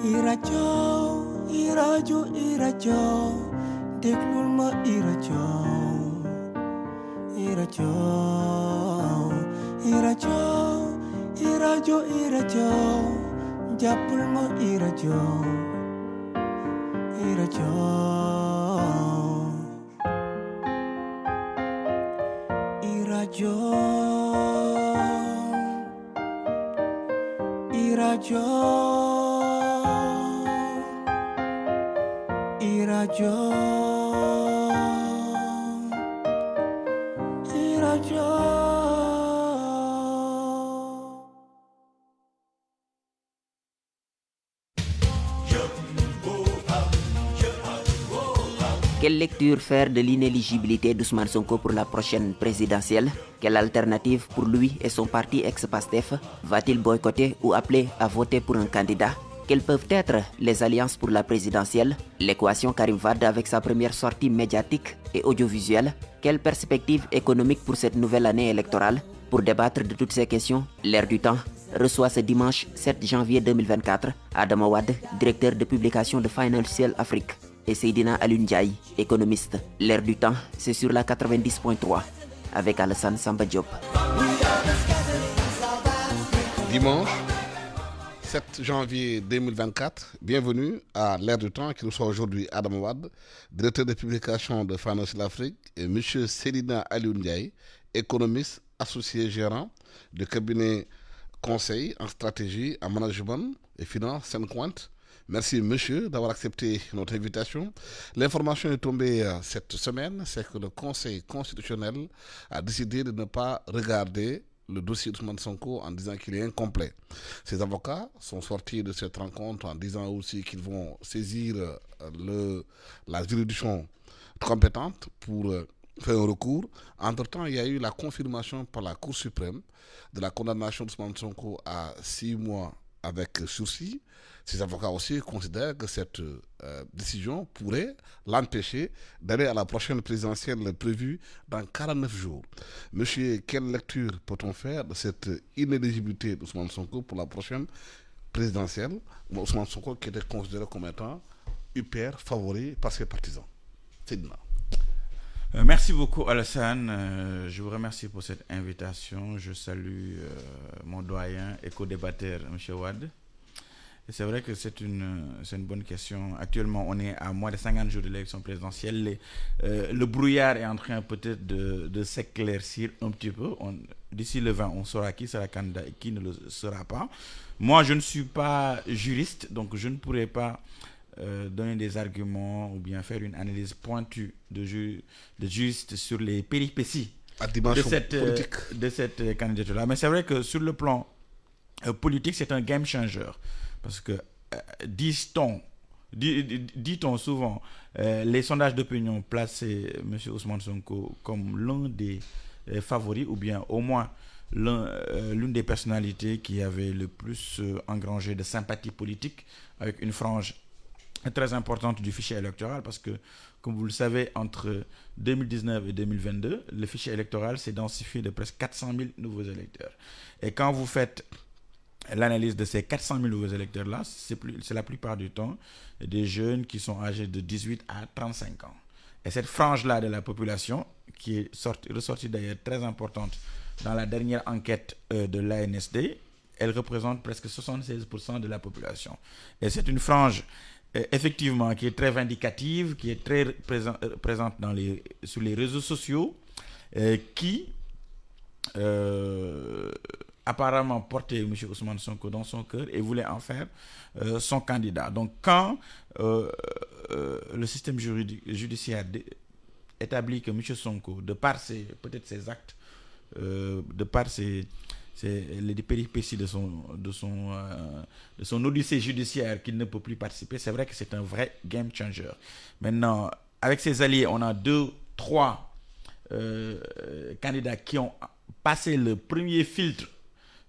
irajo, déglul ma irajo, irajo, jàppul ma irajo, irajo, irajo, irajo, irajo, irajo. Quelle lecture faire de l'inéligibilité d'Ousmane Sonko pour la prochaine présidentielle? Quelle alternative pour lui et son parti ex-PASTEF? Va-t-il boycotter ou appeler à voter pour un candidat? Quelles peuvent être les alliances pour la présidentielle? L'équation Karim Wade avec sa première sortie médiatique et audiovisuelle? Quelle perspective économique pour cette nouvelle année électorale? Pour débattre de toutes ces questions, l'Air du Temps reçoit ce dimanche 7 janvier 2024 Adama Wade, directeur de publication de Financial Afrique, et Seydina Alioune Ndiaye, économiste. L'Air du Temps, c'est sur la 90.3 avec Alassane Samba Diop. Dimanche 7 janvier 2024, bienvenue à l'Air du Temps qui reçoit aujourd'hui Adama Wade, directeur de publication de Financial Afrique, et M. Seydina Alioune Ndiaye, économiste associé gérant du cabinet conseil en stratégie, en management et finance Saint-Quentin. Merci monsieur d'avoir accepté notre invitation. L'information est tombée cette semaine, c'est que le Conseil constitutionnel a décidé de ne pas regarder le dossier d'Ousmane Sonko en disant qu'il est incomplet. Ses avocats sont sortis de cette rencontre en disant aussi qu'ils vont saisir la juridiction compétente pour faire un recours. Entre-temps, il y a eu la confirmation par la Cour suprême de la condamnation d'Ousmane Sonko à 6 mois avec sursis. Ses avocats aussi considèrent que cette décision pourrait l'empêcher d'aller à la prochaine présidentielle prévue dans 49 jours. Monsieur, quelle lecture peut-on faire de cette inéligibilité d'Ousmane Sonko pour la prochaine présidentielle? Ousmane Sonko qui était considéré comme étant hyper favori par ses partisans. C'est demain. Merci beaucoup Alassane, je vous remercie pour cette invitation. Je salue mon doyen et co-débatteur M. Wade. Et c'est vrai que c'est une bonne question. Actuellement, on est à moins de 50 jours de l'élection présidentielle. Le brouillard est en train peut-être de s'éclaircir un petit peu. D'ici le 20, on saura qui sera candidat et qui ne le sera pas. Moi, je ne suis pas juriste, donc je ne pourrais pas donner des arguments ou bien faire une analyse pointue de juriste sur les péripéties de cette candidature-là. Mais c'est vrai que sur le plan politique, c'est un game changer. Parce que, dit-on souvent, les sondages d'opinion plaçaient M. Ousmane Sonko comme l'un des favoris, ou bien au moins l'une des personnalités qui avait le plus engrangé de sympathie politique, avec une frange très importante du fichier électoral, parce que, comme vous le savez, entre 2019 et 2022, le fichier électoral s'est densifié de presque 400 000 nouveaux électeurs. Et quand vous faites l'analyse de ces 400 000 nouveaux électeurs-là, c'est la plupart du temps des jeunes qui sont âgés de 18 à 35 ans. Et cette frange-là de la population, qui est ressortie d'ailleurs très importante dans la dernière enquête de l'ANSD, elle représente presque 76% de la population. Et c'est une frange effectivement qui est très vindicative, qui est très présente sur les réseaux sociaux, qui apparemment portait M. Ousmane Sonko dans son cœur et voulait en faire son candidat. Donc quand le système judiciaire établit que M. Sonko, de par ses actes, de par les péripéties de son odyssée judiciaire, qu'il ne peut plus participer, c'est vrai que c'est un vrai game changer. Maintenant, avec ses alliés, on a 2-3 candidats qui ont passé le premier filtre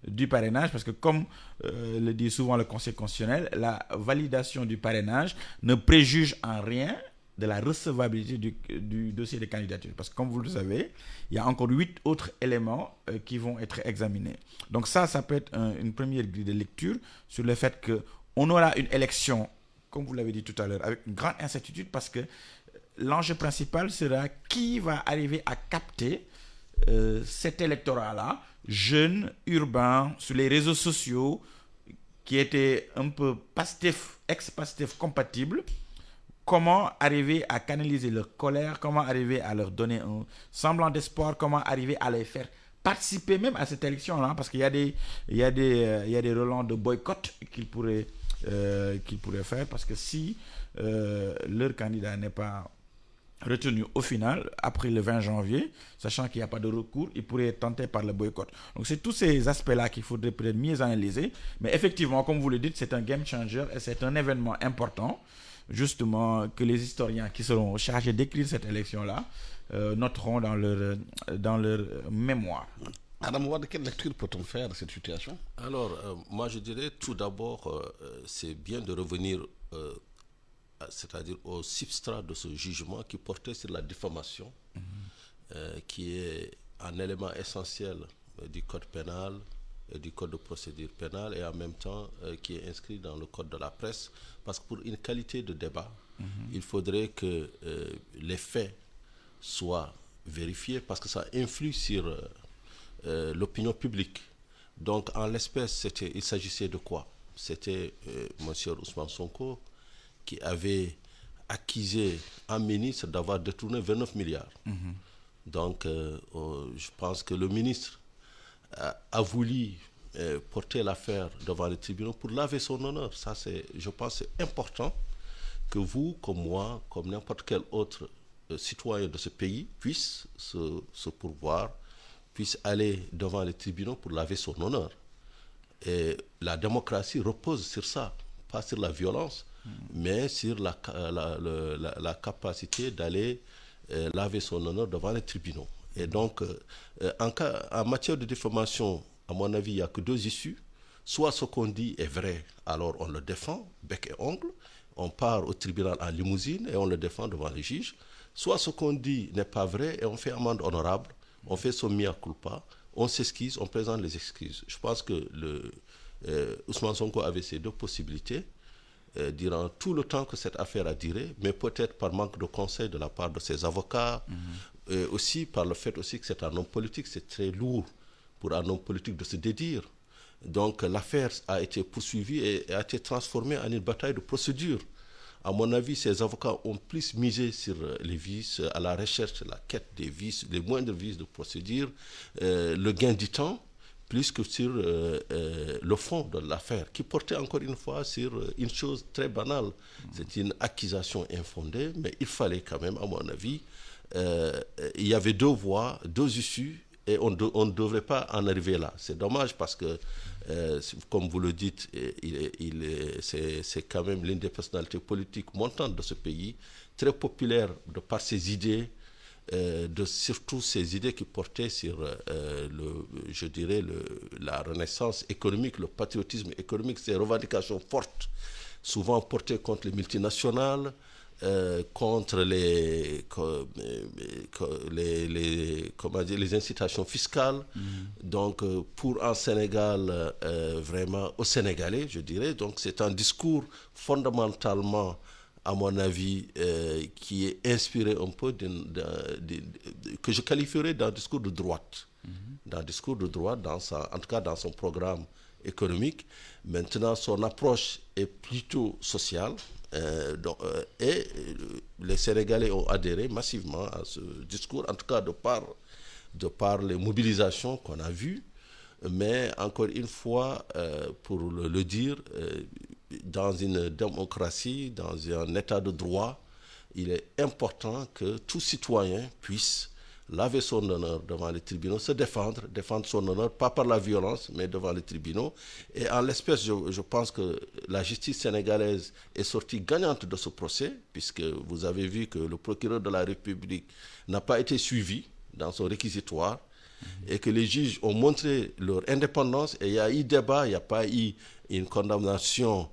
du parrainage, parce que comme le dit souvent le Conseil constitutionnel, la validation du parrainage ne préjuge en rien de la recevabilité du dossier de candidature. Parce que comme vous le savez, il y a encore 8 autres éléments qui vont être examinés. Donc ça peut être une première grille de lecture sur le fait on aura une élection, comme vous l'avez dit tout à l'heure, avec une grande incertitude parce que l'enjeu principal sera qui va arriver à capter cet électorat-là, jeune, urbain, sur les réseaux sociaux, qui était un peu Pastef, ex-Pastef compatible. Comment arriver à canaliser leur colère, comment arriver à leur donner un semblant d'espoir, comment arriver à les faire participer même à cette élection-là, parce qu'il y a des relents de boycott qu'ils pourraient faire, parce que si leur candidat n'est pas retenu au final, après le 20 janvier, sachant qu'il n'y a pas de recours, il pourrait être tenté par le boycott. Donc c'est tous ces aspects-là qu'il faudrait peut-être mieux analyser. Mais effectivement, comme vous le dites, c'est un game changer et c'est un événement important, justement, que les historiens qui seront chargés d'écrire cette élection-là noteront dans leur mémoire. Adam Wade, quelle lecture peut-on faire de cette situation? Alors, moi je dirais tout d'abord, c'est bien de revenir c'est-à-dire au substrat de ce jugement qui portait sur la diffamation, qui est un élément essentiel du code pénal, du code de procédure pénale, et en même temps qui est inscrit dans le code de la presse, parce que pour une qualité de débat, il faudrait que les faits soient vérifiés, parce que ça influe sur l'opinion publique. Donc en l'espèce, il s'agissait de quoi? C'était M. Ousmane Sonko qui avait accusé un ministre d'avoir détourné 29 milliards. Donc, je pense que le ministre a voulu porter l'affaire devant les tribunaux pour laver son honneur. Ça, je pense que c'est important que vous, comme moi, comme n'importe quel autre citoyen de ce pays, puisse se pourvoir, puisse aller devant les tribunaux pour laver son honneur. Et la démocratie repose sur ça, pas sur la violence, mais sur la capacité d'aller laver son honneur devant les tribunaux. Et donc, en matière de diffamation, à mon avis, il n'y a que deux issues. Soit ce qu'on dit est vrai, alors on le défend, bec et ongle, on part au tribunal en limousine et on le défend devant les juges. Soit ce qu'on dit n'est pas vrai et on fait amende honorable, on fait son mea culpa, on s'excuse, on présente les excuses. Je pense que Ousmane Sonko avait ces deux possibilités durant tout le temps que cette affaire a duré, mais peut-être par manque de conseil de la part de ses avocats, aussi par le fait aussi que c'est un homme politique, c'est très lourd pour un homme politique de se dédire. Donc l'affaire a été poursuivie et a été transformée en une bataille de procédure. À mon avis, ces avocats ont plus misé sur les vices, à la recherche, la quête des vices, les moindres vices de procédure, le gain du temps, plus que sur le fond de l'affaire, qui portait encore une fois sur une chose très banale. C'est une accusation infondée, mais il fallait quand même, à mon avis, il y avait deux voies, deux issues, et on ne devrait pas en arriver là. C'est dommage parce que, comme vous le dites, c'est quand même l'une des personnalités politiques montantes de ce pays, très populaire de par ses idées, surtout ces idées qui portaient sur, je dirais, la renaissance économique, le patriotisme économique, ces revendications fortes, souvent portées contre les multinationales, contre les incitations fiscales. Donc, pour un Sénégal vraiment au Sénégalais, je dirais. Donc, c'est un discours fondamentalement, à mon avis, qui est inspiré un peu que je qualifierais d'un discours de droite. D'un discours de droite, en tout cas dans son programme économique. Maintenant, son approche est plutôt sociale. Et les Sénégalais ont adhéré massivement à ce discours, en tout cas de par les mobilisations qu'on a vues. Mais encore une fois, pour le dire, dans une démocratie, dans un état de droit, il est important que tout citoyen puisse laver son honneur devant les tribunaux, se défendre son honneur, pas par la violence, mais devant les tribunaux. Et en l'espèce, je pense que la justice sénégalaise est sortie gagnante de ce procès, puisque vous avez vu que le procureur de la République n'a pas été suivi dans son réquisitoire, et que les juges ont montré leur indépendance, et il y a eu débat, il n'y a pas eu une condamnation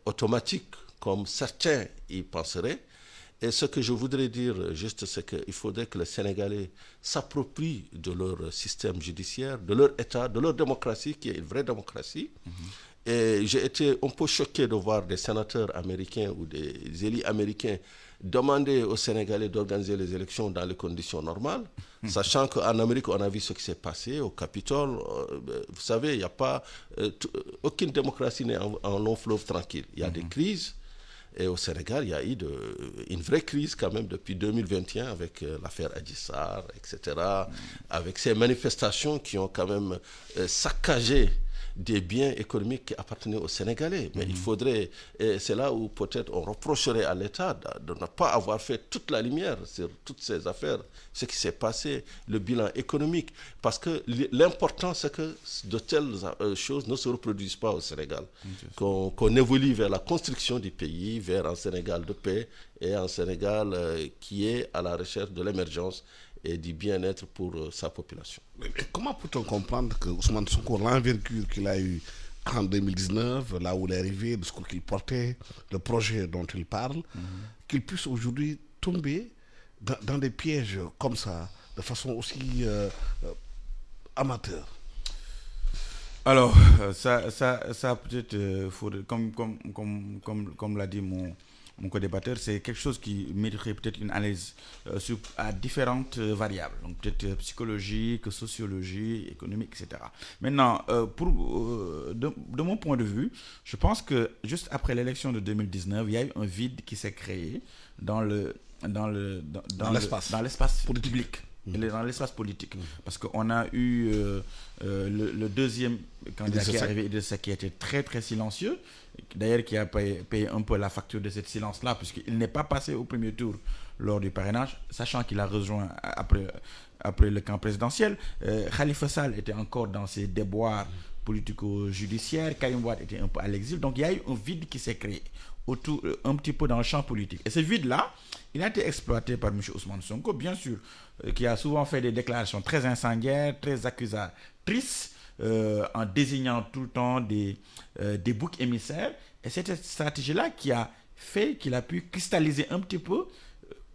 automatique, comme certains y penseraient. Et ce que je voudrais dire juste, c'est qu'il faudrait que les Sénégalais s'approprient de leur système judiciaire, de leur État, de leur démocratie, qui est une vraie démocratie. Et j'ai été un peu choqué de voir des sénateurs américains ou des élus américains demander aux Sénégalais d'organiser les élections dans les conditions normales, sachant qu'en Amérique, on a vu ce qui s'est passé au Capitole. Vous savez, il n'y a pas... aucune démocratie n'est en long fleuve tranquille. Il y a des crises. Et au Sénégal, il y a eu une vraie crise quand même depuis 2021 avec l'affaire Adji Sarr, etc. Avec ces manifestations qui ont quand même saccagé des biens économiques qui appartenaient aux Sénégalais. Mais il faudrait, et c'est là où peut-être on reprocherait à l'État de ne pas avoir fait toute la lumière sur toutes ces affaires, ce qui s'est passé, le bilan économique. Parce que l'important, c'est que de telles choses ne se reproduisent pas au Sénégal. Qu'on évolue vers la construction du pays, vers un Sénégal de paix et un Sénégal qui est à la recherche de l'émergence et du bien-être pour sa population. Mais comment peut-on comprendre que Ousmane Sonko, l'envergure qu'il a eu en 2019, là où il est arrivé, le discours qu'il portait, le projet dont il parle, qu'il puisse aujourd'hui tomber dans des pièges comme ça, de façon aussi amateur? Alors, ça peut-être, comme l'a dit mon co-débatteur, c'est quelque chose qui mériterait peut-être une analyse à différentes variables, donc peut-être psychologique, sociologie, économique, etc. Maintenant, de mon point de vue, je pense que juste après l'élection de 2019, il y a eu un vide qui s'est créé dans l'espace public. Dans l'espace politique. Parce qu'on a eu le deuxième candidat qui est arrivé, Idrissa Seck, qui était très très silencieux, d'ailleurs qui a payé un peu la facture de cette silence-là, puisqu'il n'est pas passé au premier tour lors du parrainage, sachant qu'il a rejoint après le camp présidentiel. Khalifa Sall était encore dans ses déboires politico-judiciaires, Karim Wade était un peu à l'exil, donc il y a eu un vide qui s'est créé autour, un petit peu dans le champ politique. Et ce vide-là, il a été exploité par M. Ousmane Sonko, bien sûr, qui a souvent fait des déclarations très incendiaires, très accusatrices, en désignant tout le temps des boucs émissaires. Et c'est cette stratégie-là qui a fait qu'il a pu cristalliser un petit peu,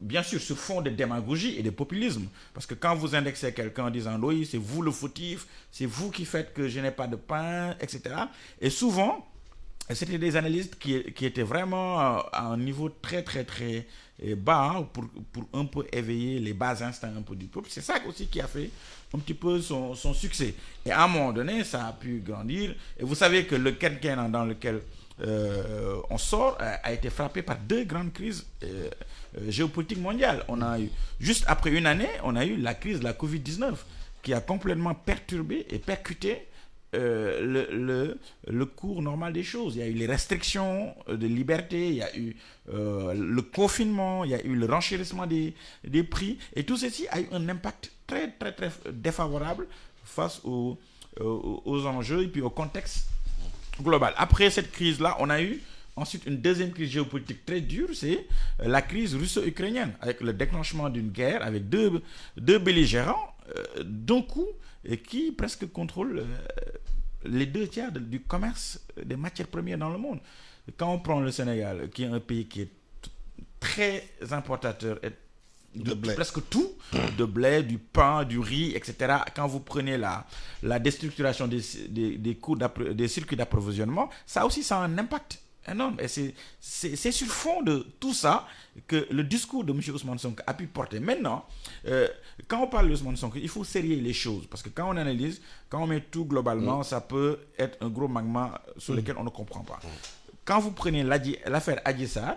bien sûr, ce fond de démagogie et de populisme. Parce que quand vous indexez quelqu'un en disant « oui, c'est vous le fautif, c'est vous qui faites que je n'ai pas de pain, etc. » Et souvent, c'était des analystes qui étaient vraiment à un niveau très, très, très bas pour un peu éveiller les bas instincts un peu du peuple. C'est ça aussi qui a fait un petit peu son succès. Et à un moment donné, ça a pu grandir. Et vous savez que le quinquennat dans lequel on sort a été frappé par deux grandes crises géopolitiques mondiales. On a eu, juste après une année, on a eu la crise de la Covid-19 qui a complètement perturbé et percuté le cours normal des choses. Il y a eu les restrictions de liberté, il y a eu le confinement, il y a eu le renchérissement des prix, et tout ceci a eu un impact très très très défavorable face aux enjeux et puis au contexte global. Après cette crise-là, on a eu ensuite une deuxième crise géopolitique très dure, c'est la crise russo-ukrainienne, avec le déclenchement d'une guerre avec deux belligérants d'un coup, et qui presque contrôle les 2/3 du commerce des matières premières dans le monde. Quand on prend le Sénégal, qui est un pays qui est très importateur de presque tout, de blé, du pain, du riz, etc. Quand vous prenez la déstructuration des coûts des circuits d'approvisionnement, ça aussi, ça a un impact énorme. Et c'est sur fond de tout ça que le discours de M. Ousmane Sonko a pu porter. Maintenant, quand on parle de Ousmane Sonko, il faut sérier les choses. Parce que quand on analyse, quand on met tout globalement, ça peut être un gros magma sur lequel on ne comprend pas. Quand vous prenez l'affaire Adji Sarr,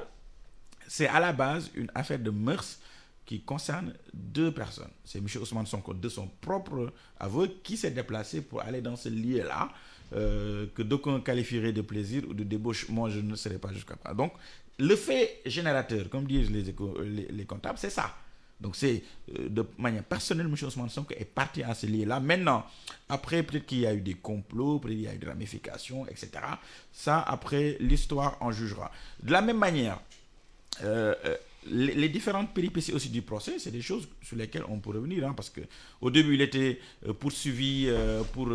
c'est à la base une affaire de mœurs qui concerne deux personnes. C'est M. Ousmane Sonko, de son propre aveu, qui s'est déplacé pour aller dans ce lieu-là, que d'aucuns qualifieraient de plaisir ou de débauche. Moi, je ne serai pas jusqu'à là. Donc, le fait générateur, comme disent les comptables, c'est ça. Donc, c'est de manière personnelle, M. Ousmane Sonko est parti à ce lieu-là. Maintenant, après, peut-être qu'il y a eu des complots, peut-être qu'il y a eu des ramifications, etc. Ça, après, l'histoire en jugera. De la même manière, les différentes péripéties aussi du procès, c'est des choses sur lesquelles on peut revenir, hein, parce que au début il était poursuivi pour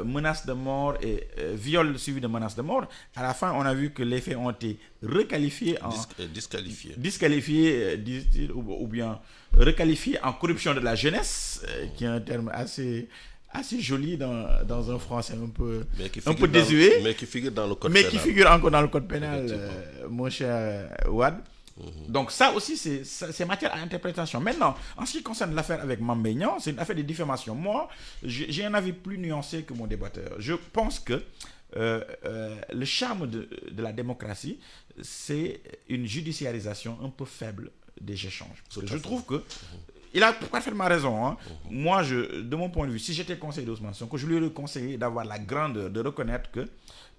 menace de mort et viol suivi de menace de mort. À la fin, on a vu que les faits ont été requalifiés en disqualifiés, ou bien requalifiés en corruption de la jeunesse, qui est un terme assez joli dans un français un peu désuet, mais qui figure dans le code mais pénal. qui figure encore dans le code pénal, mon cher Wad. Donc ça aussi, c'est matière à interprétation. Maintenant, en ce qui concerne l'affaire avec Mame Mbaye Niang, c'est une affaire de diffamation. Moi, j'ai un avis plus nuancé que mon débatteur. Je pense que le charme de la démocratie, c'est une judiciarisation un peu faible des échanges. Parce que je trouve que il a parfaitement raison. Hein. Moi, de mon point de vue, si j'étais conseiller d'Ousmane Sonko, je lui aurais conseillé d'avoir la grandeur de reconnaître que,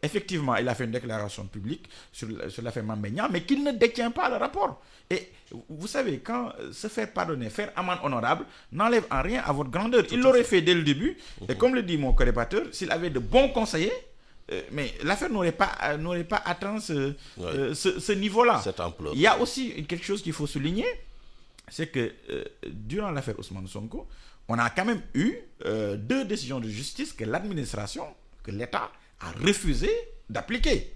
effectivement, il a fait une déclaration publique sur l'affaire Mame Mbaye Niang, mais qu'il ne détient pas le rapport. Et vous savez, quand se faire pardonner, faire amende honorable, n'enlève en rien à votre grandeur. Il l'aurait fait dès le début. Et comme le dit mon co-débatteur, s'il avait de bons conseillers, mais l'affaire n'aurait pas atteint ce niveau-là. Cette ampleur. Il y a aussi quelque chose qu'il faut souligner, c'est que durant l'affaire Ousmane Sonko, on a quand même eu 2 décisions de justice que l'administration, que l'État a refusé d'appliquer.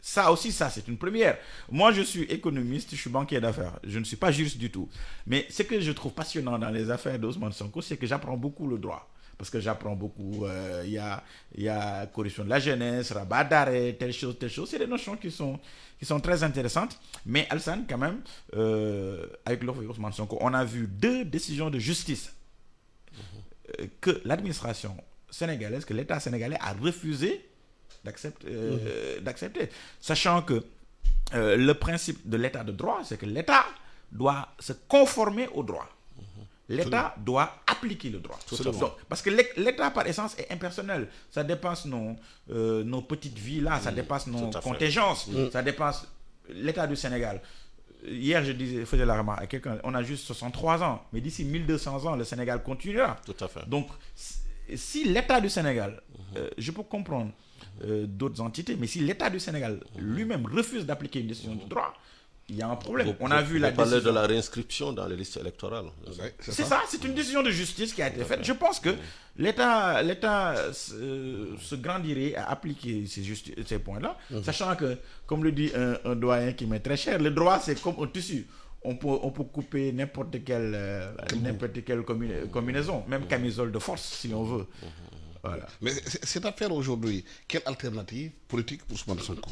Ça aussi, c'est une première. Moi, je suis économiste, je suis banquier d'affaires. Je ne suis pas juriste du tout. Mais ce que je trouve passionnant dans les affaires d'Ousmane Sonko, c'est que j'apprends beaucoup le droit. Parce que j'apprends beaucoup, il y a corruption de la jeunesse, rabat d'arrêt, telle chose. C'est des notions qui sont très intéressantes. Mais Alassane, quand même, avec l'affaire Ousmane Sonko, on a vu 2 décisions de justice que l'administration sénégalaise, que l'État sénégalais a refusé d'accepter. Sachant que le principe de l'État de droit, c'est que l'État doit se conformer au droit. L'État doit appliquer le droit. Donc, parce que l'État, par essence, est impersonnel. Ça dépasse nos petites vies là, ça dépasse nos contingences, ça dépasse l'État du Sénégal. Hier, je faisais la remarque à quelqu'un, on a juste 63 ans, mais d'ici 1200 ans, le Sénégal continuera. Tout à fait. Donc, si l'État du Sénégal, je peux comprendre d'autres entités, mais si l'État du Sénégal lui-même refuse d'appliquer une décision de droit, il y a un problème. On a vu la décision. Vous parlez de la réinscription dans les listes électorales. C'est ça, c'est une décision de justice qui a été faite. Je pense que l'État se grandirait à appliquer ces points-là, sachant que, comme le dit un doyen qui m'est très cher, le droit c'est comme un tissu. On peut couper n'importe quelle combinaison, même camisole de force si on veut. Voilà. Mais cette affaire aujourd'hui, quelle alternative politique pour Ousmane Sonko?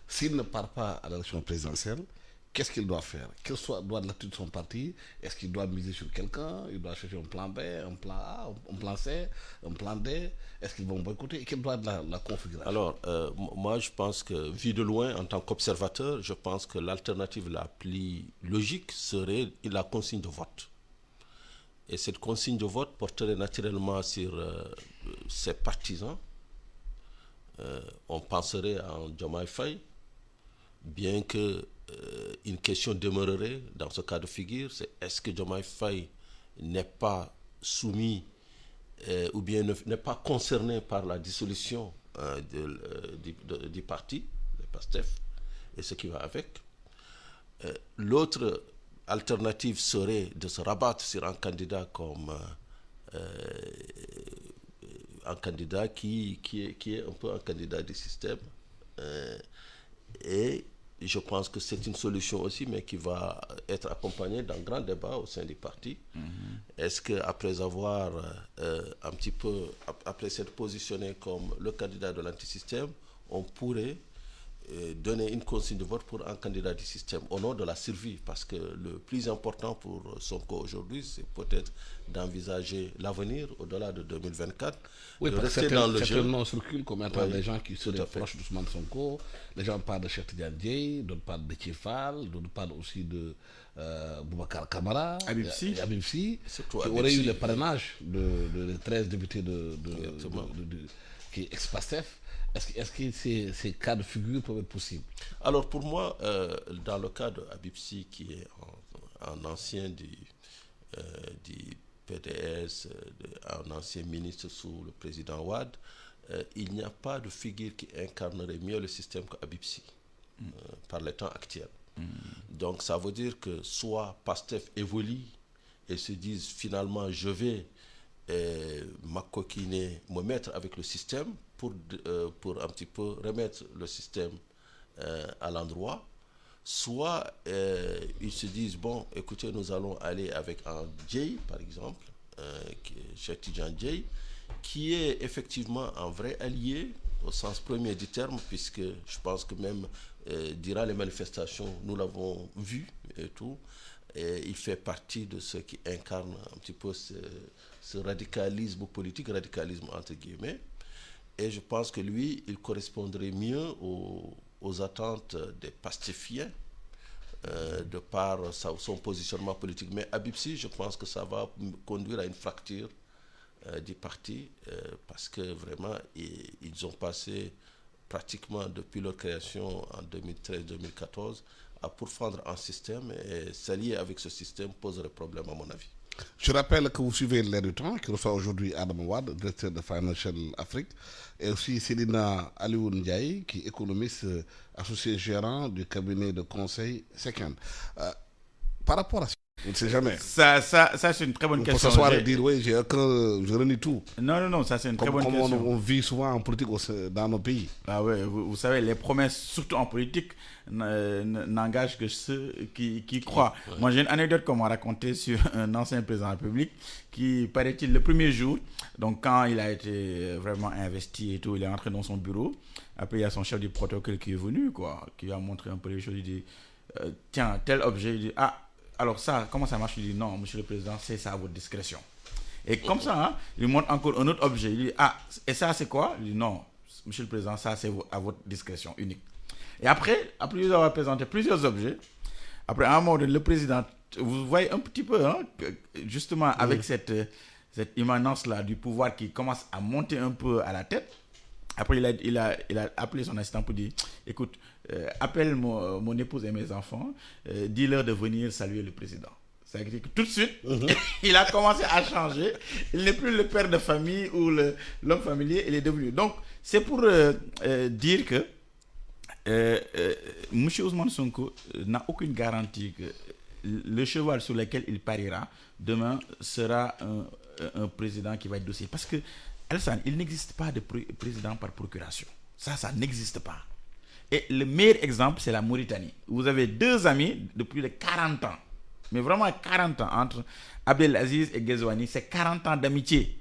S'il ne part pas à l'élection présidentielle, qu'est-ce qu'il doit faire? Quelle doit être l'attitude de son parti? Est-ce qu'il doit miser sur quelqu'un? Il doit chercher un plan B, un plan A, un plan C, un plan D? Est-ce qu'ils vont boycotter? Quelle doit être la configuration? Alors, moi, je pense que, vu de loin, en tant qu'observateur, je pense que l'alternative la plus logique serait la consigne de vote. Et cette consigne de vote porterait naturellement sur ses partisans. On penserait à Diomaye Faye, bien que une question demeurerait dans ce cas de figure, c'est est-ce que Diomaye Faye n'est pas soumis ou bien n'est pas concerné par la dissolution du parti, le PASTEF, et ce qui va avec. L'autre alternative serait de se rabattre sur un candidat comme un candidat qui est un peu un candidat du système. Et je pense que c'est une solution aussi, mais qui va être accompagnée d'un grand débat au sein du parti. Est-ce qu'après avoir un petit peu, après s'être positionné comme le candidat de l'antisystème, on pourrait donner une consigne de vote pour un candidat du système au nom de la survie, parce que le plus important pour Sonko aujourd'hui, c'est peut-être d'envisager l'avenir au-delà de 2024. Oui, de parce que rester dans le jeu. noms circulent comme étant des gens qui seraient proches d'Ousmane Sonko. Les gens parlent de Cheikh Tidiane Dièye, d'autres parlent de Tchefal, d'autres parlent aussi de Boubacar Camara, Habib Sy, qui aurait eu le parrainage de 13 députés qui est ex-PASTEF. Est-ce que ces cas de figure peuvent être possibles? Alors pour moi, dans le cas de Habib Sy, qui est un ancien du PDS, un ancien ministre sous le président Wade, il n'y a pas de figure qui incarnerait mieux le système que Habib Sy par les temps actuels. Donc ça veut dire que soit PASTEF évolue et se disent finalement je vais m'acoquiner, me mettre avec le système pour un petit peu remettre le système à l'endroit, soit ils se disent bon écoutez nous allons aller avec un Jay par exemple, Cheikh Tidiane Dièye, qui est effectivement un vrai allié au sens premier du terme, puisque je pense que même durant les manifestations, nous l'avons vu et tout, et il fait partie de ceux qui incarnent un petit peu ce radicalisme politique, radicalisme entre guillemets, et je pense que lui, il correspondrait mieux aux attentes des pastifiens, de par son positionnement politique. Mais Habib Sy, je pense que ça va conduire à une fracture du parti, parce que vraiment, ils ont passé pratiquement depuis leur création en 2013-2014 à pourfendre un système, et s'allier avec ce système poserait problème à mon avis. Je rappelle que vous suivez l'Air du Temps, qui reçoit aujourd'hui Adam Wade, directeur de Financial Afrique, et aussi Selina Alioune Ndiaye, qui est économiste associé gérant du cabinet de conseil Second. Par rapport à ça, on ne sait jamais. Ça c'est une très bonne question. Pour s'asseoir et dire, oui, je renie tout. Non, ça c'est une très bonne question. Comme on vit souvent en politique dans nos pays. Ah ouais, vous savez, les promesses, surtout en politique, n'engagent que ceux qui croient. Ouais. Moi, j'ai une anecdote qu'on m'a racontée sur un ancien président de la République qui, paraît-il, le premier jour, donc quand il a été vraiment investi et tout, il est entré dans son bureau. Après, il y a son chef du protocole qui est venu, qui a montré un peu les choses. Il dit, tiens, tel objet, il dit, alors ça, comment ça marche? Il dit, non, monsieur le président, c'est ça à votre discrétion. Et comme ça, il montre encore un autre objet. Il dit, et ça, c'est quoi? Il dit, non, monsieur le président, ça, c'est à votre discrétion unique. Et après avoir présenté plusieurs objets, après, à un moment donné, le président, vous voyez un petit peu, justement, avec cette immanence-là du pouvoir qui commence à monter un peu à la tête. Après, il a appelé son assistant pour dire, écoute, appelle mon épouse et mes enfants, dis-leur de venir saluer le président. C'est-à-dire que tout de suite, il a commencé à changer. Il n'est plus le père de famille ou l'homme familier, il est devenu. Donc, c'est pour dire que M. Ousmane Sonko n'a aucune garantie que le cheval sur lequel il pariera demain sera un président qui va être dossier. Parce que, Alassane, il n'existe pas de président par procuration. Ça n'existe pas. Et le meilleur exemple, c'est la Mauritanie. Vous avez deux amis de plus de 40 ans. Mais vraiment 40 ans entre Abdelaziz et Ghazouani. C'est 40 ans d'amitié.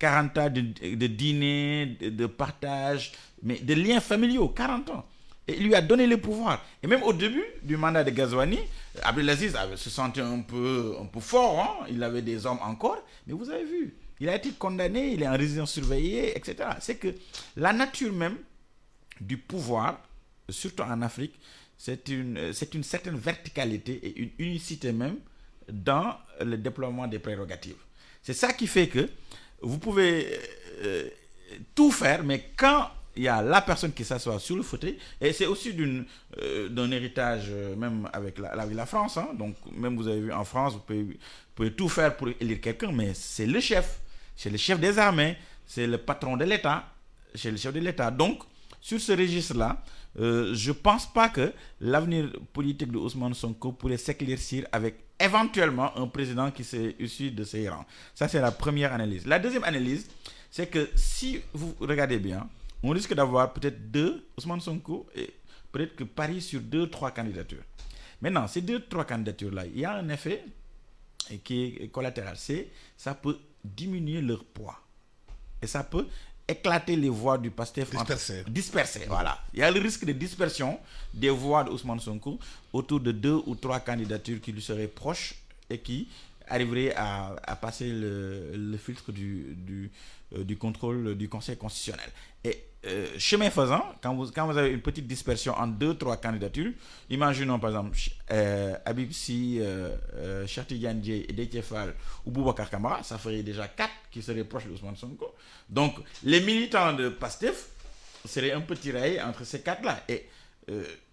40 ans de dîner, de partage, mais de liens familiaux. 40 ans. Et il lui a donné le pouvoir. Et même au début du mandat de Ghazouani, Abdelaziz se sentait un peu fort. Il avait des hommes encore. Mais vous avez vu, il a été condamné, il est en résidence surveillée, etc. C'est que la nature même du pouvoir, surtout en Afrique, c'est une certaine verticalité et une unicité même dans le déploiement des prérogatives. C'est ça qui fait que vous pouvez tout faire, mais quand il y a la personne qui s'assoit sur le fauteuil, et c'est aussi d'un héritage même avec la France, donc même vous avez vu en France, vous pouvez tout faire pour élire quelqu'un, mais c'est le chef des armées, c'est le patron de l'État, c'est le chef de l'État. Donc, sur ce registre-là, je ne pense pas que l'avenir politique de Ousmane Sonko pourrait s'éclaircir avec éventuellement un président qui s'est issu de ses rangs. Ça, c'est la première analyse. La deuxième analyse, c'est que si vous regardez bien, on risque d'avoir peut-être Ousmane Sonko, et peut-être que Paris sur 2-3 candidatures. Maintenant, ces 2-3 candidatures-là, il y a un effet qui est collatéral. Ça peut diminuer leur poids. Et ça peut éclater les voix du PASTEF. Disperser, voilà. Il y a le risque de dispersion des voix d'Ousmane Sonko autour de 2 ou 3 candidatures qui lui seraient proches et qui arriveraient à passer le filtre du contrôle du Conseil constitutionnel. Et chemin faisant, quand vous avez une petite dispersion en 2-3 candidatures, imaginons par exemple Habib Sy, Cheikh Tidiane Dièye, Déthié Fall ou Boubacar Camara, ça ferait déjà 4 qui seraient proches d'Ousmane Sonko. Donc les militants de PASTEF seraient un peu tiraillés entre ces 4-là. Et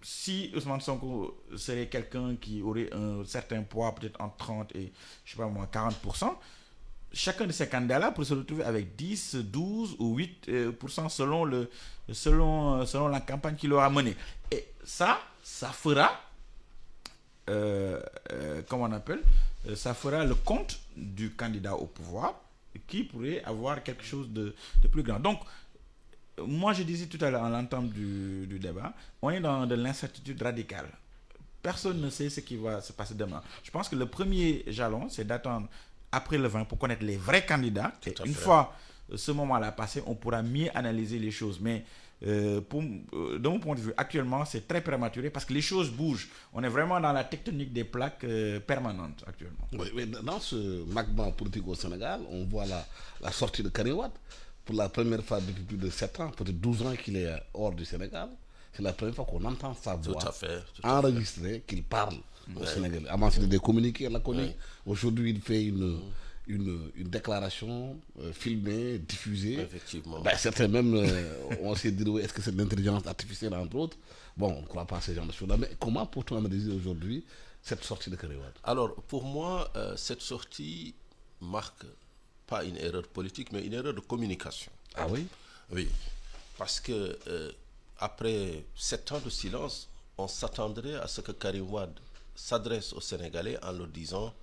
si Ousmane Sonko serait quelqu'un qui aurait un certain poids, peut-être entre 30 et, je sais pas moi, 40%, chacun de ces candidats-là pourrait se retrouver avec 10, 12 ou 8% selon la campagne qu'il aura menée. Et ça fera comment on appelle, ça fera le compte du candidat au pouvoir qui pourrait avoir quelque chose de plus grand. Donc, moi, je disais tout à l'heure, à l'entame du débat, on est dans de l'incertitude radicale. Personne ne sait ce qui va se passer demain. Je pense que le premier jalon, c'est d'attendre après le 20 pour connaître les vrais candidats. Et une fois ce moment-là passé, on pourra mieux analyser les choses. Mais de mon point de vue, actuellement, c'est très prématuré parce que les choses bougent. On est vraiment dans la tectonique des plaques permanente actuellement. Oui, mais dans ce magma politique au Sénégal, on voit la sortie de Karim Wade. Pour la première fois depuis plus de 7 ans, peut-être 12 ans qu'il est hors du Sénégal. C'est la première fois qu'on entend sa voix enregistrée, qu'il parle au Sénégal. Avant, c'était des communiqués laconiques. Aujourd'hui, il fait une déclaration filmée, diffusée. Effectivement. Certains même, on s'est dit, est-ce que c'est de l'intelligence artificielle, entre autres. Bon, on ne croit pas à ce genre de choses-là. Mais comment peut-on analyser aujourd'hui cette sortie de Karim Wade? Alors, pour moi, cette sortie marque pas une erreur politique, mais une erreur de communication. Ah oui? Oui, parce que après 7 ans de silence, on s'attendrait à ce que Karim Wade s'adresse aux Sénégalais en leur disant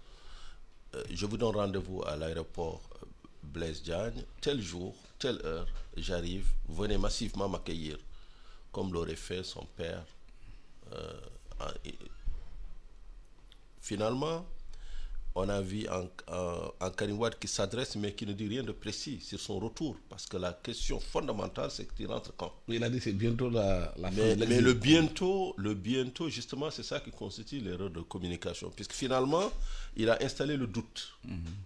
je vous donne rendez-vous à l'aéroport Blaise Diagne, tel jour, telle heure, j'arrive, venez massivement m'accueillir, comme l'aurait fait son père. Finalement, on a vu un Karim Wade qui s'adresse, mais qui ne dit rien de précis sur son retour, parce que la question fondamentale, c'est qu'il rentre quand. Il a dit que c'est bientôt la fin de l'exil. Mais le bientôt, justement, c'est ça qui constitue l'erreur de communication, puisque finalement, il a installé le doute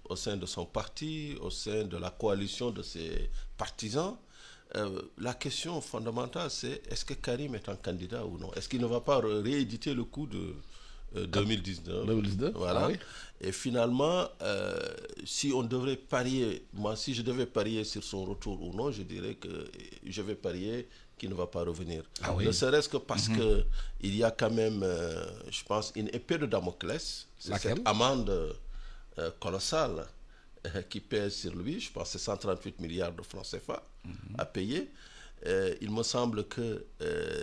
au sein de son parti, au sein de la coalition de ses partisans. La question fondamentale, c'est est-ce que Karim est un candidat ou non? Est-ce qu'il ne va pas rééditer le coup de 2019. Voilà. Ah oui. Et finalement, si on devrait parier, moi si je devais parier sur son retour ou non, je dirais que je vais parier qu'il ne va pas revenir. Ah oui. Ne serait-ce que parce que il y a quand même, je pense, une épée de Damoclès, c'est cette amende colossale qui pèse sur lui. Je pense que c'est 138 milliards de francs CFA à payer. Il me semble que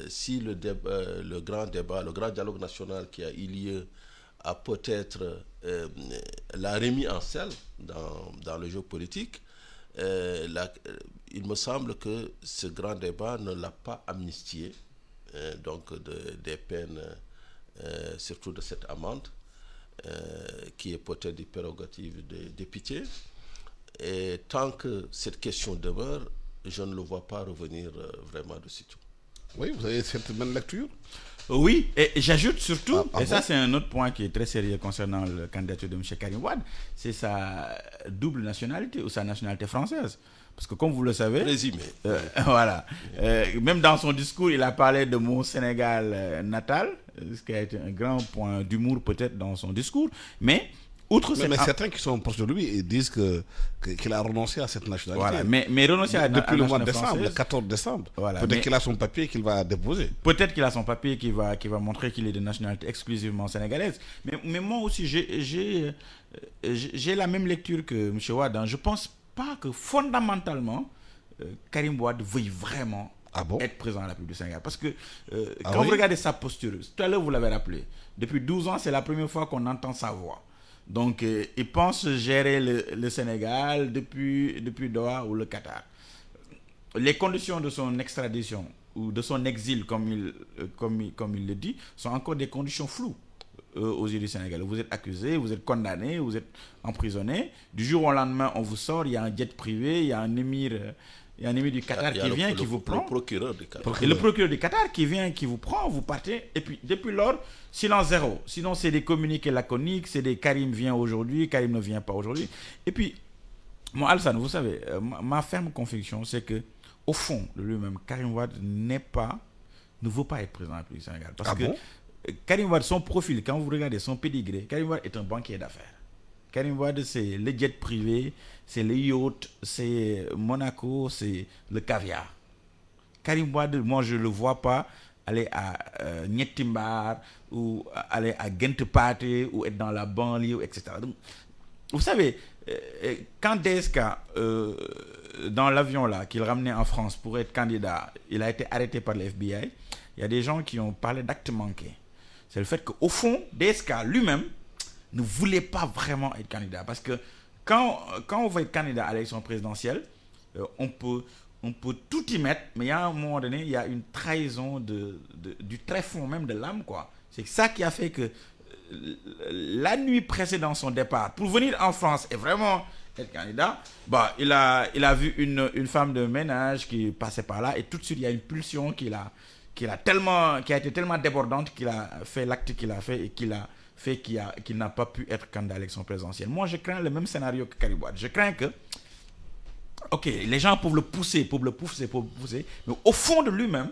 si le grand débat, le grand dialogue national qui a eu lieu a peut-être l'a remis en selle dans le jeu politique, il me semble que ce grand débat ne l'a pas amnistié, donc des peines, surtout de cette amende, qui est peut-être des prérogatives des députés. Et tant que cette question demeure, je ne le vois pas revenir vraiment de sitôt. Oui, vous avez cette même lecture? Oui, et j'ajoute surtout, et ça c'est un autre point qui est très sérieux concernant la candidature de M. Karim Wade, c'est sa double nationalité ou sa nationalité française. Parce que comme vous le savez, présumé. Voilà, même dans son discours, il a parlé de mon Sénégal natal, ce qui a été un grand point d'humour peut-être dans son discours, mais... Mais certains qui sont proches de lui disent qu'il a renoncé à cette nationalité. Voilà, mais renoncé à depuis le mois de décembre, le 14 décembre. Voilà, peut-être qu'il a son papier qu'il va déposer. Peut-être qu'il a son papier qui va montrer qu'il est de nationalité exclusivement sénégalaise. Mais moi aussi, j'ai la même lecture que M. Wade. Je ne pense pas que fondamentalement, Karim Wade veuille vraiment être président de la République du Sénégal. Parce que quand vous regardez sa posture, tout à l'heure vous l'avez rappelé, depuis 12 ans, c'est la première fois qu'on entend sa voix. Donc, il pense gérer le Sénégal depuis Doha ou le Qatar. Les conditions de son extradition ou de son exil, comme il le dit, sont encore des conditions floues aux yeux du Sénégal. Vous êtes accusé, vous êtes condamné, vous êtes emprisonné. Du jour au lendemain, on vous sort, il y a un jet privé, il y a un émir du Qatar qui vient, qui vous prend. Le procureur du Qatar. Et le procureur du Qatar qui vient, qui vous prend, vous partez. Et puis, depuis lors, silence zéro. Sinon, c'est des communiqués laconiques, c'est des Karim vient aujourd'hui, Karim ne vient pas aujourd'hui. Et puis, moi, Alassane, vous savez, ma ferme conviction, c'est que au fond de lui-même, Karim Wade ne veut pas être président de la République du Sénégal. Parce que Karim Wade, son profil, quand vous regardez son pédigré, Karim Wade est un banquier d'affaires. Karim Wade, c'est le jet privé, c'est le yacht, c'est Monaco, c'est le caviar. Karim Wade, moi, je ne le vois pas aller à Nietimbar ou aller à Gent-Pate ou être dans la banlieue, etc. Donc, vous savez, quand DSK, dans l'avion là qu'il ramenait en France pour être candidat, il a été arrêté par le FBI, il y a des gens qui ont parlé d'actes manqués. c'est le fait qu'au fond, DSK lui-même ne voulait pas vraiment être candidat. Parce que quand on veut être candidat à l'élection présidentielle, on peut tout y mettre, mais il y a un moment donné, il y a une trahison du très fond même de l'âme, quoi. C'est ça qui a fait que la nuit précédant son départ, pour venir en France et vraiment être candidat, il a vu une femme de ménage qui passait par là et tout de suite, il y a une pulsion qui a été tellement débordante qu'il a fait l'acte qu'il a fait et qu'il n'a pas pu être candidat à l'élection présidentielle. Moi, je crains le même scénario que Karim Wade. Je crains que les gens peuvent le pousser, mais au fond de lui-même,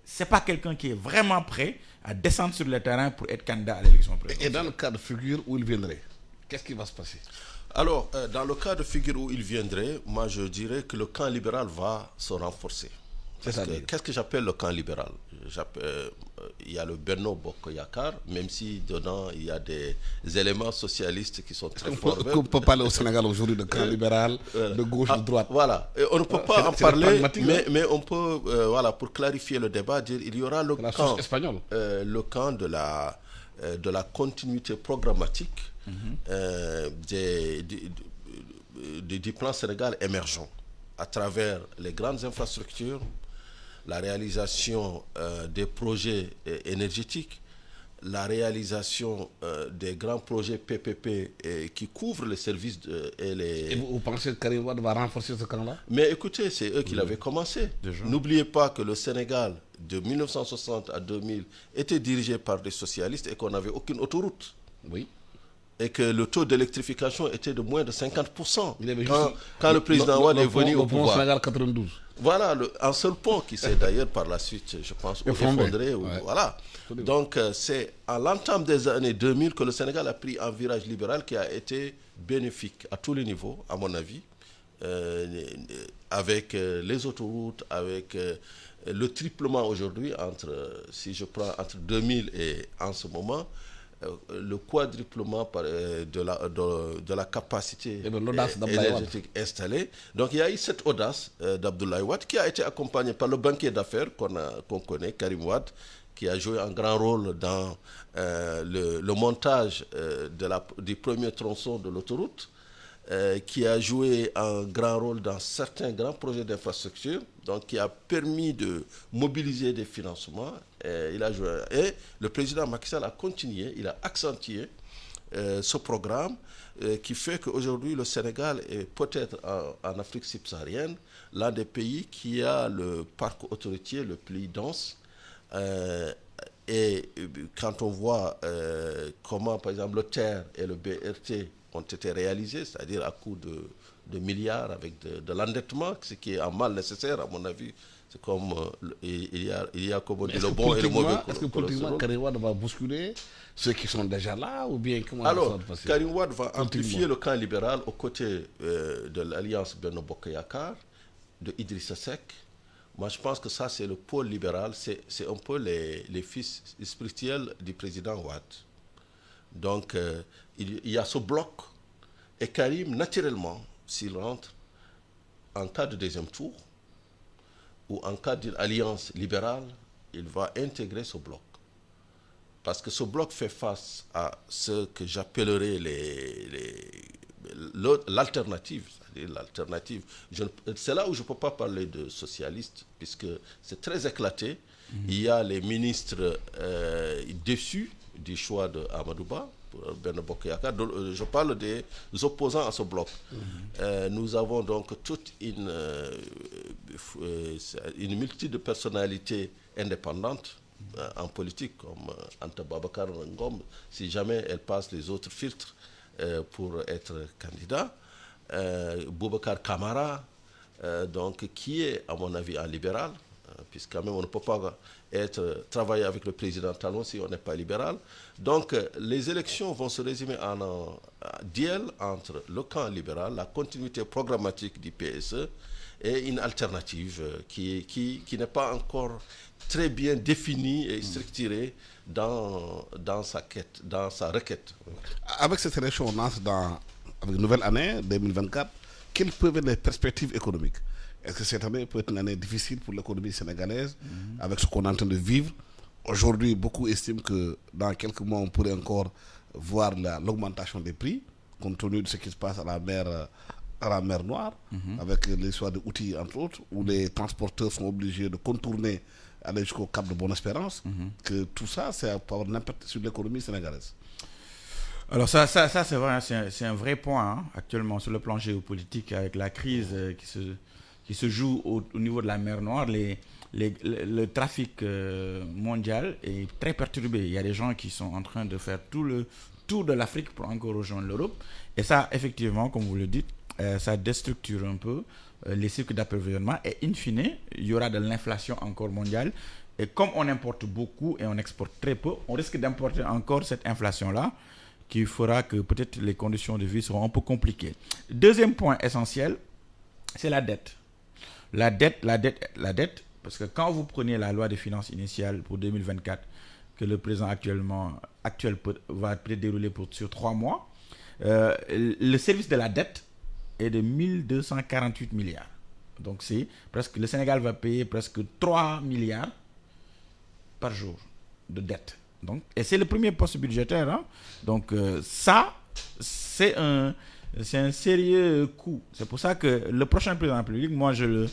c'est pas quelqu'un qui est vraiment prêt à descendre sur le terrain pour être candidat à l'élection présidentielle. Et dans le cas de figure où il viendrait, qu'est-ce qui va se passer? Alors, dans le cas de figure où il viendrait, moi je dirais que le camp libéral va se renforcer. Qu'est-ce que j'appelle le camp libéral? Il y a le Benno Bokk Yakaar, même si dedans il y a des éléments socialistes qui sont très forts. On peut parler au Sénégal aujourd'hui de camp libéral, de gauche, de droite. Voilà, et on ne peut pas en parler, mais on peut, pour clarifier le débat, dire il y aura le camp espagnole. Le camp de la continuité programmatique du plan Sénégal émergent à travers les grandes infrastructures, la réalisation des projets énergétiques, la réalisation des grands projets PPP qui couvrent les services Et vous pensez que Karim Wade va renforcer ce camp-là? Mais écoutez, c'est eux qui l'avaient commencé. N'oubliez pas que le Sénégal, de 1960 à 2000, était dirigé par des socialistes et qu'on n'avait aucune autoroute. Oui. Et que le taux d'électrification était de moins de 50%. Quand le président Wade est venu au pouvoir. Sénégal 92. Voilà, un seul pont qui s'est d'ailleurs par la suite, je pense, effondré. Ouais. Voilà. Donc, c'est à l'entame des années 2000 que le Sénégal a pris un virage libéral qui a été bénéfique à tous les niveaux, à mon avis, avec les autoroutes, avec le triplement aujourd'hui, si je prends entre 2000 et en ce moment, le quadruplement de la capacité énergétique installée. Donc il y a eu cette audace d'Abdoulaye Wade qui a été accompagnée par le banquier d'affaires qu'on connaît, Karim Wade, qui a joué un grand rôle dans le montage du premier tronçon de l'autoroute, qui a joué un grand rôle dans certains grands projets d'infrastructure, donc qui a permis de mobiliser des financements. Et le président Macky Sall a continué, il a accentué ce programme qui fait qu'aujourd'hui le Sénégal est peut-être en Afrique subsaharienne l'un des pays qui a le parc autoroutier le plus dense. Et quand on voit comment par exemple le TER et le BRT ont été réalisés, c'est-à-dire à coût de milliards avec de l'endettement, ce qui est un mal nécessaire à mon avis. C'est comme il y a comme on dit le bon et le mauvais. Est-ce que politiquement Karim Wade va bousculer ceux qui sont déjà là ou bien comment Alors, ça va se passer? Karim Wade va amplifier le camp libéral aux côtés de l'alliance Benno Bokk Yakaar, de Idrissa Seck. Moi, je pense que ça, c'est le pôle libéral, c'est un peu les fils spirituels du président Wade. Donc, il y a ce bloc. Et Karim, naturellement, s'il rentre en cas de deuxième tour, ou en cas d'une alliance libérale, il va intégrer ce bloc. Parce que ce bloc fait face à ce que j'appellerais l'alternative. C'est-à-dire l'alternative. C'est là où je ne peux pas parler de socialistes, puisque c'est très éclaté. Il y a les ministres déçus du choix de Amadouba, Benno Bokk Yakaar. Je parle des opposants à ce bloc. Nous avons donc toute une multitude de personnalités indépendantes en politique, comme Anta Babacar Ngom, si jamais elle passe les autres filtres pour être candidat. Boubacar Camara, donc, qui est, à mon avis, un libéral, puisque quand même on ne peut pas travailler avec le président Talon si on n'est pas libéral. Donc les élections vont se résumer en un duel entre le camp libéral, la continuité programmatique du PSE et une alternative qui n'est pas encore très bien définie et structurée dans sa quête, dans sa requête. Avec cette élection, on entre avec une nouvelle année, 2024. Quelles peuvent être les perspectives économiques? Est-ce que cette année peut être une année difficile pour l'économie sénégalaise avec ce qu'on est en train de vivre? aujourd'hui, beaucoup estiment que dans quelques mois, on pourrait encore voir l'augmentation des prix, compte tenu de ce qui se passe à la mer Noire, avec l'histoire de outils, entre autres, où les transporteurs sont obligés de contourner, aller jusqu'au Cap de Bonne-Espérance, que tout ça, ça peut avoir un impact sur l'économie sénégalaise. Alors ça c'est vrai, c'est un vrai point actuellement sur le plan géopolitique avec la crise qui se joue au niveau de la mer Noire. Le trafic mondial est très perturbé. Il y a des gens qui sont en train de faire tout le tour de l'Afrique pour encore rejoindre l'Europe. Et ça, effectivement, comme vous le dites, ça déstructure un peu les cycles d'approvisionnement. Et in fine, il y aura de l'inflation encore mondiale. Et comme on importe beaucoup et on exporte très peu, on risque d'importer encore cette inflation-là, qui fera que peut-être les conditions de vie seront un peu compliquées. Deuxième point essentiel, c'est la dette. La dette, parce que quand vous prenez la loi des finances initiale pour 2024, que le président actuel va peut-être dérouler sur 3 mois, le service de la dette est de 1248 milliards. Donc c'est presque, le Sénégal va payer presque 3 milliards par jour de dette. Donc, et c'est le premier poste budgétaire. Hein. Donc ça, c'est un sérieux coup. C'est pour ça que le prochain président de la République, moi je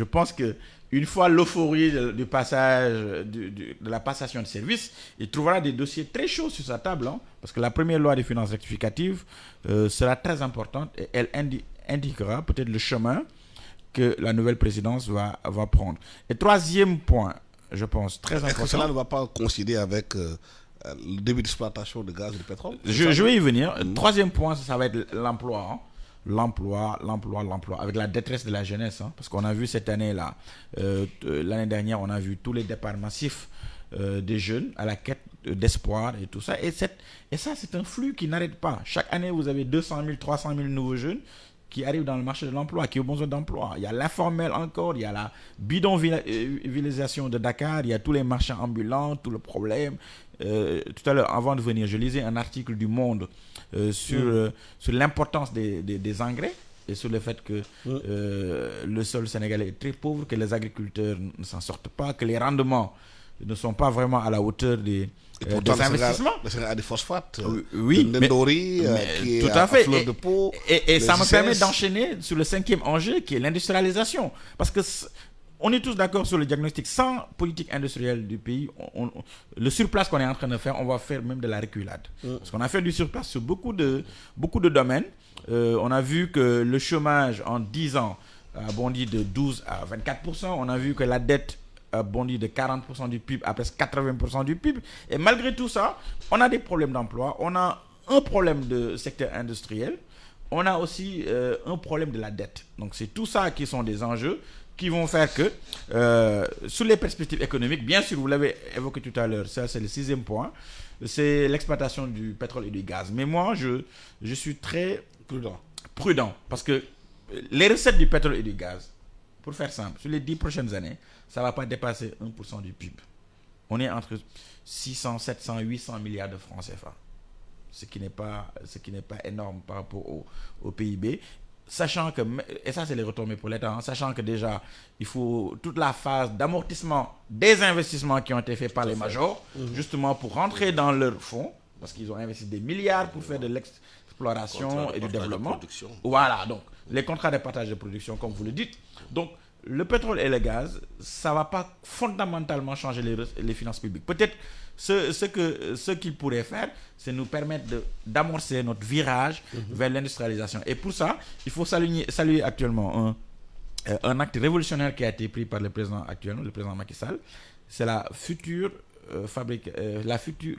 pense que une fois l'euphorie du passage, de la passation de service, il trouvera des dossiers très chauds sur sa table. Hein, parce que la première loi des finances rectificatives sera très importante et elle indiquera peut-être le chemin que la nouvelle présidence va prendre. Et troisième point, je pense, très important. Est-ce que cela ne va pas coïncider avec le début d'exploitation de gaz et de pétrole? Je vais y venir. Troisième point, ça va être l'emploi. Hein. L'emploi, avec la détresse de la jeunesse. Hein. Parce qu'on a vu cette année-là, l'année dernière, on a vu tous les départs massifs des jeunes à la quête d'espoir et tout ça. Et ça, c'est un flux qui n'arrête pas. Chaque année, vous avez 200 000, 300 000 nouveaux jeunes qui arrivent dans le marché de l'emploi, qui ont besoin d'emploi. Il y a l'informel encore, il y a la bidonvillisation de Dakar, il y a tous les marchands ambulants, tout le problème. Tout à l'heure, avant de venir, je lisais un article du Monde sur l'importance des engrais et sur le fait que le sol sénégalais est très pauvre, que les agriculteurs ne s'en sortent pas, que les rendements ne sont pas vraiment à la hauteur des investissements. Le Sénégal a des phosphates, oui, de Ndori, qui tout est à fait. Fleur de peau. Et ça me permet d'enchaîner sur le cinquième enjeu qui est l'industrialisation. Parce que on est tous d'accord sur le diagnostic. Sans politique industrielle du pays, le surplace qu'on est en train de faire, on va faire même de la reculade. Parce qu'on a fait du surplace sur beaucoup de domaines. On a vu que le chômage en 10 ans a bondi de 12 à 24%. On a vu que la dette a bondi de 40% du PIB à presque 80% du PIB. Et malgré tout ça, on a des problèmes d'emploi. On a un problème de secteur industriel. On a aussi un problème de la dette. Donc c'est tout ça qui sont des enjeux qui vont faire que, sous les perspectives économiques, bien sûr, vous l'avez évoqué tout à l'heure, ça c'est le 6e point, c'est l'exploitation du pétrole et du gaz. Mais moi, je suis très prudent parce que les recettes du pétrole et du gaz, pour faire simple, sur les 10 prochaines années, ça ne va pas dépasser 1% du PIB. On est entre 600, 700, 800 milliards de francs CFA, ce qui n'est pas énorme par rapport au PIB. Sachant que, et ça c'est les retombées pour l'État, hein, sachant que déjà il faut toute la phase d'amortissement des investissements qui ont été faits par les majors, justement pour rentrer dans leurs fonds, parce qu'ils ont investi des milliards pour faire de l'exploration et du développement. Voilà, donc les contrats de partage de production, comme vous le dites. Donc le pétrole et le gaz, ça ne va pas fondamentalement changer les finances publiques. Peut-être ce qu'il pourrait faire, c'est nous permettre d'amorcer notre virage vers l'industrialisation. Et pour ça, il faut saluer actuellement un acte révolutionnaire qui a été pris par le président actuel, le président Macky Sall. C'est le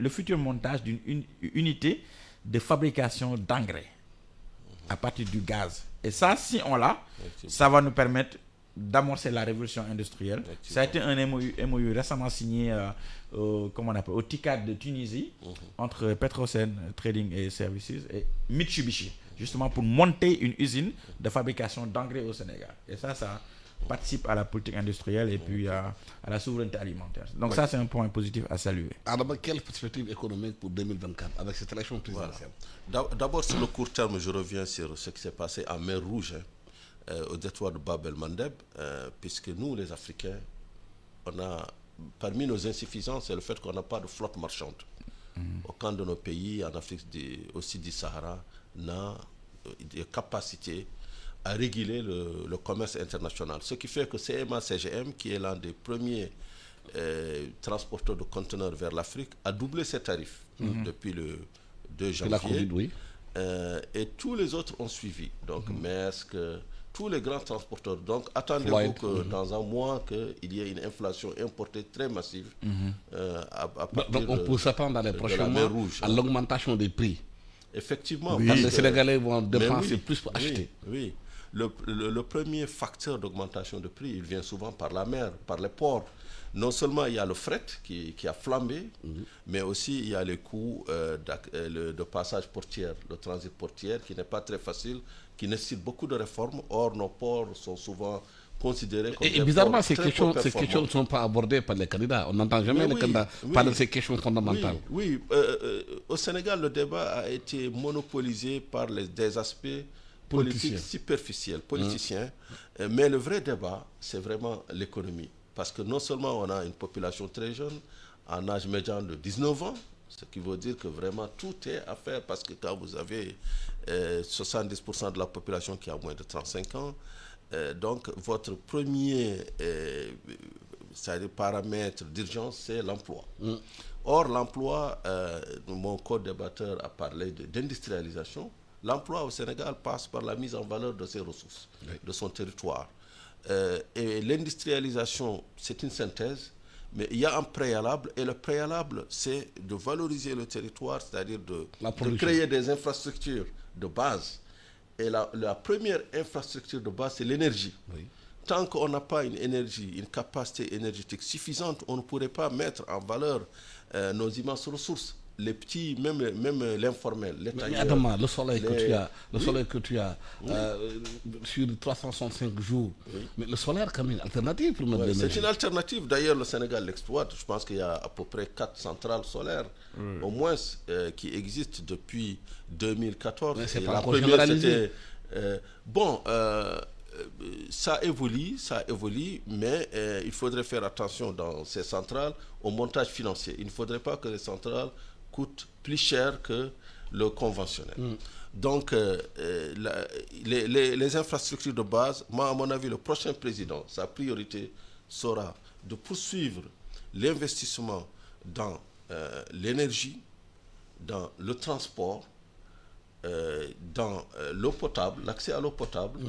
futur montage d'une unité de fabrication d'engrais à partir du gaz. Et ça, si on l'a, ça va nous permettre d'amorcer la révolution industrielle. Ça a été un MOU récemment signé au TICAD de Tunisie entre Petrosen Trading et Services et Mitsubishi, justement pour monter une usine de fabrication d'engrais au Sénégal. Et ça participe à la politique industrielle et puis à la souveraineté alimentaire. Donc ça, c'est un point positif à saluer. Alors, quelle perspective économique pour 2024 avec cette élection présidentielle? D'abord, sur le court terme, je reviens sur ce qui s'est passé en mer Rouge, au détroit de Bab el-Mandeb, puisque nous, les Africains, on a parmi nos insuffisances, c'est le fait qu'on n'a pas de flotte marchande. Aucun de nos pays en Afrique aussi du Sahara n'a de capacité à réguler le commerce international. Ce qui fait que CMA-CGM, qui est l'un des premiers transporteurs de conteneurs vers l'Afrique, a doublé ses tarifs depuis le 2 janvier. La COVID, oui. Et tous les autres ont suivi. Donc Maersk, tous les grands transporteurs. Donc attendez-vous que dans un mois, qu'il y ait une inflation importée très massive. Donc on peut s'attendre dans les prochains mois à l'augmentation des prix. Effectivement. Oui. Les Sénégalais vont dépenser plus pour acheter. Oui. Le premier facteur d'augmentation de prix, il vient souvent par la mer, par les ports. Non seulement il y a le fret qui a flambé, mais aussi il y a les coûts de passage portière, le transit portier qui n'est pas très facile, qui nécessite beaucoup de réformes. Or, nos ports sont souvent considérés comme et bizarrement, ces questions ne sont pas abordées par les candidats. On n'entend jamais les candidats parler de ces questions fondamentales. Oui. Au Sénégal, le débat a été monopolisé par des aspects politiques superficiels, politiciens. Mais le vrai débat, c'est vraiment l'économie. Parce que non seulement on a une population très jeune, en âge médian de 19 ans, ce qui veut dire que vraiment tout est à faire, parce que quand vous avez 70% de la population qui a moins de 35 ans, donc votre premier paramètre d'urgence, c'est l'emploi. Or, l'emploi, mon co-débatteur a parlé d'industrialisation. L'emploi au Sénégal passe par la mise en valeur de ses ressources, de son territoire. Et l'industrialisation, c'est une synthèse, mais il y a un préalable, et le préalable, c'est de valoriser le territoire, c'est-à-dire de créer des infrastructures de base. Et la première infrastructure de base, c'est l'énergie. Tant qu'on n'a pas une capacité énergétique suffisante, on ne pourrait pas mettre en valeur nos immenses ressources. Les petits, même l'informel, les tailleurs. Mais Adama, le soleil que tu as sur 365 jours, mais le solaire, comme une alternative pour notre énergie. C'est une alternative. D'ailleurs, le Sénégal l'exploite. Je pense qu'il y a à peu près 4 centrales solaires, au moins, qui existent depuis 2014. Mais c'est et pas la encore première, généralisé. ça évolue, mais il faudrait faire attention dans ces centrales au montage financier. Il ne faudrait pas que les centrales coûtent plus cher que le conventionnel. Donc, les infrastructures de base, moi, à mon avis, le prochain président, sa priorité sera de poursuivre l'investissement dans l'énergie, dans le transport, dans l'eau potable, l'accès à l'eau potable,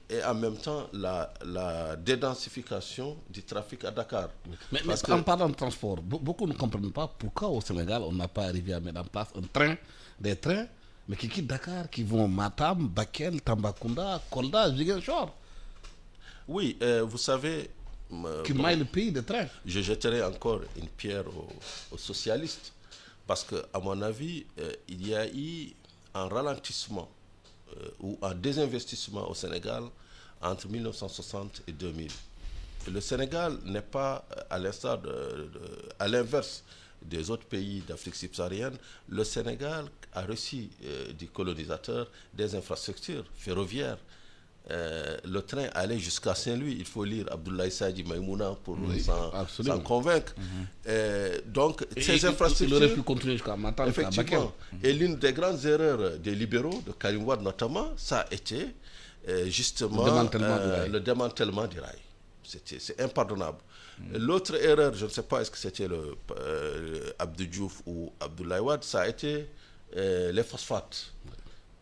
et en même temps la dédensification du trafic à Dakar. Mais en parlant de transport, beaucoup ne comprennent pas pourquoi au Sénégal on n'a pas arrivé à mettre en place des trains, mais qui quittent Dakar, qui vont Matam, Bakel, Tambacounda, Kolda, Ziguinchor. Oui, vous savez... qui maillent le pays de trains. Je jetterai encore une pierre aux socialistes, parce qu'à mon avis, il y a eu un ralentissement ou un désinvestissement au Sénégal entre 1960 et 2000. Et le Sénégal n'est pas, à l'inverse des autres pays d'Afrique subsaharienne, le Sénégal a reçu du colonisateur des infrastructures ferroviaires. Le train allait jusqu'à Saint-Louis. Il faut lire Abdoulaye Sadji Maïmouna pour s'en convaincre. Donc, ces infrastructures... Il aurait pu continuer jusqu'à Matam, effectivement. Et l'une des grandes erreurs des libéraux, de Karim Wade notamment, ça a été justement le démantèlement du rail. C'est impardonnable. L'autre erreur, je ne sais pas, est-ce que c'était Abdou Diouf ou Abdoulaye Wade, ça a été les phosphates.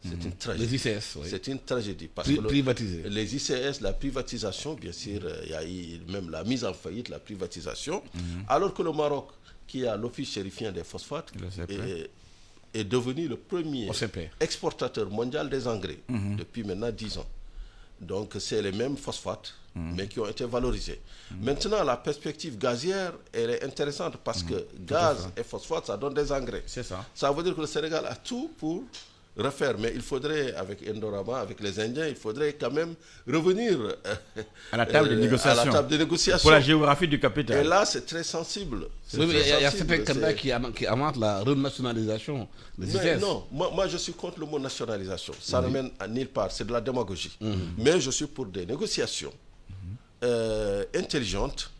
C'est une tragédie. Les ICS, oui. C'est une tragédie. Parce que les ICS, la privatisation, bien sûr, il y a eu même la mise en faillite, la privatisation. Alors que le Maroc, qui a l'office chérifien des phosphates, est devenu le premier exportateur mondial des engrais depuis maintenant 10 ans. Donc, c'est les mêmes phosphates, mais qui ont été valorisés. Maintenant, la perspective gazière, elle est intéressante parce que gaz et phosphate, ça donne des engrais. C'est ça. Ça veut dire que le Sénégal a tout pour refaire, mais il faudrait, avec Indorama, avec les Indiens, il faudrait quand même revenir à la table de négociation. Pour la géographie du capital. Et là, c'est très sensible. Il y a certains candidats qui amènent la renationalisation des ICS. Non, moi je suis contre le mot nationalisation. Ça ne mène à nulle part, c'est de la démagogie. Mais je suis pour des négociations intelligentes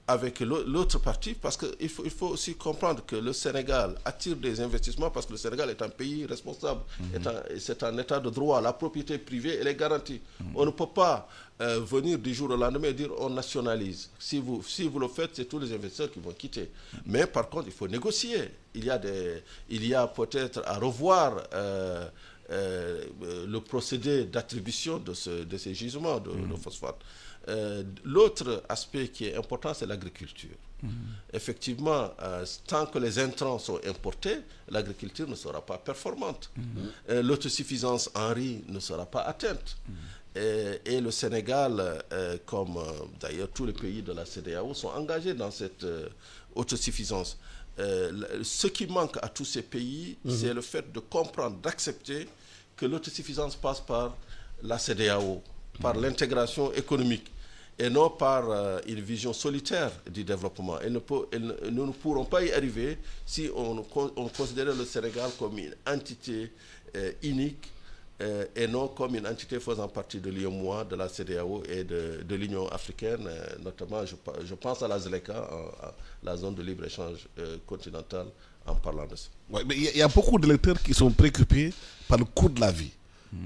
avec l'autre partie, parce qu'il faut aussi comprendre que le Sénégal attire des investissements parce que le Sénégal est un pays responsable, c'est un état de droit, la propriété privée elle est garantie. On ne peut pas venir du jour au lendemain et dire on nationalise. Si vous le faites, c'est tous les investisseurs qui vont quitter. Mais par contre, il faut négocier. Il y a peut-être à revoir le procédé d'attribution de ces gisements de phosphate. L'autre aspect qui est important, c'est l'agriculture. Effectivement, tant que les intrants sont importés, l'agriculture ne sera pas performante. L'autosuffisance en riz ne sera pas atteinte. Et le Sénégal, comme d'ailleurs tous les pays de la CEDEAO, sont engagés dans cette autosuffisance. Ce qui manque à tous ces pays, c'est le fait de comprendre, d'accepter que l'autosuffisance passe par la CEDEAO, par l'intégration économique, et non par une vision solitaire du développement. Nous ne pourrons pas y arriver si on considérait le Sénégal comme une entité unique et non comme une entité faisant partie de l'UEMOA, de la CEDEAO et de l'Union africaine, notamment je pense à la ZLECA, la zone de libre-échange continentale, en parlant de ça. Ouais, mais il y a beaucoup d'électeurs qui sont préoccupés par le coût de la vie.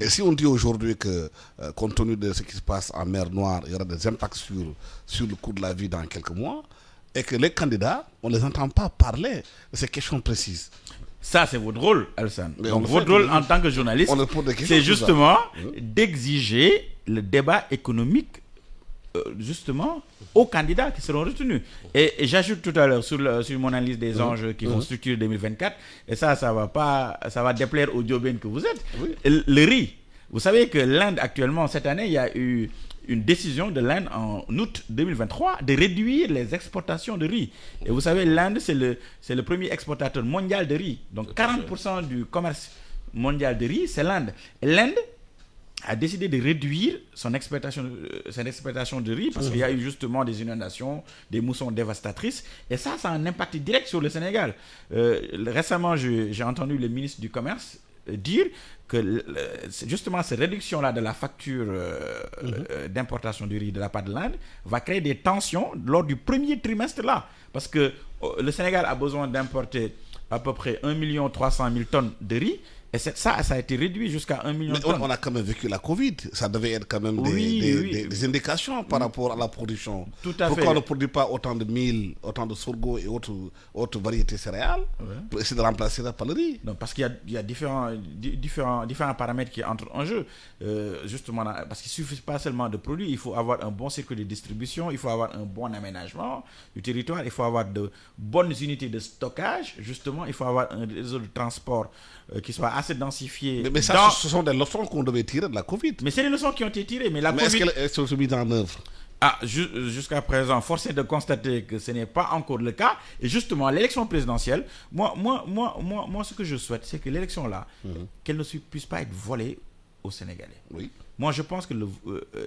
Et si on dit aujourd'hui que, compte tenu de ce qui se passe en mer Noire, il y aura des impacts sur le coût de la vie dans quelques mois, et que les candidats, on ne les entend pas parler de ces questions précises. Ça, c'est votre rôle, Alassane. Donc, votre rôle en tant que journaliste, c'est justement d'exiger le débat économique justement aux candidats qui seront retenus. Et j'ajoute tout à l'heure sur mon analyse des enjeux qui vont structurer 2024, et ça va déplaire aux Diobènes que vous êtes. Le riz. Vous savez que l'Inde actuellement, cette année, il y a eu une décision de l'Inde en août 2023 de réduire les exportations de riz. Et vous savez, l'Inde, c'est le premier exportateur mondial de riz. Donc 40% du commerce mondial de riz, c'est l'Inde. Et l'Inde a décidé de réduire son exportation de riz parce qu'il y a eu justement des inondations, des moussons dévastatrices. Et ça a un impact direct sur le Sénégal. Récemment, j'ai entendu le ministre du Commerce dire que justement cette réduction-là de la facture d'importation du riz de la part de l'Inde va créer des tensions lors du premier trimestre là. Parce que le Sénégal a besoin d'importer à peu près 1 300 000 tonnes de riz. Et ça a été réduit jusqu'à 1 million de tonnes. On a quand même vécu la Covid. Ça devait être quand même des indications par rapport à la production. Tout à Pourquoi on ne produit pas autant de mil, autant de sorgho et autres variétés céréales pour essayer de remplacer ça par le riz? Non, parce qu'il y a différents paramètres qui entrent en jeu. Justement, parce qu'il ne suffit pas seulement de produire, il faut avoir un bon circuit de distribution, il faut avoir un bon aménagement du territoire, il faut avoir de bonnes unités de stockage, justement, il faut avoir un réseau de transport qui soit assez densifié. Mais ça, ce sont des leçons qu'on devait tirer de la Covid. Mais c'est les leçons qui ont été tirées. Mais est-ce qu'elles sont mises en œuvre? Jusqu'à présent, force est de constater que ce n'est pas encore le cas. Et justement, l'élection présidentielle, moi, ce que je souhaite, c'est que l'élection-là, qu'elle ne puisse pas être volée aux Sénégalais. Oui. Moi, je pense que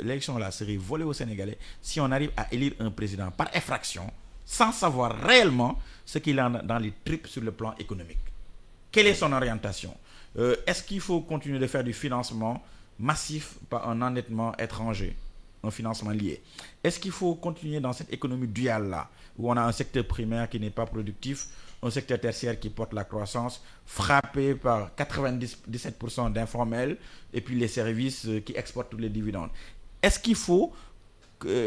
l'élection-là serait volée aux Sénégalais si on arrive à élire un président par effraction, sans savoir réellement ce qu'il a dans les tripes sur le plan économique. Quelle est son orientation? Est-ce qu'il faut continuer de faire du financement massif par un endettement étranger, un financement lié? Est-ce qu'il faut continuer dans cette économie duale-là, où on a un secteur primaire qui n'est pas productif, un secteur tertiaire qui porte la croissance, frappé par 97% d'informels, et puis les services qui exportent tous les dividendes? Est-ce qu'il faut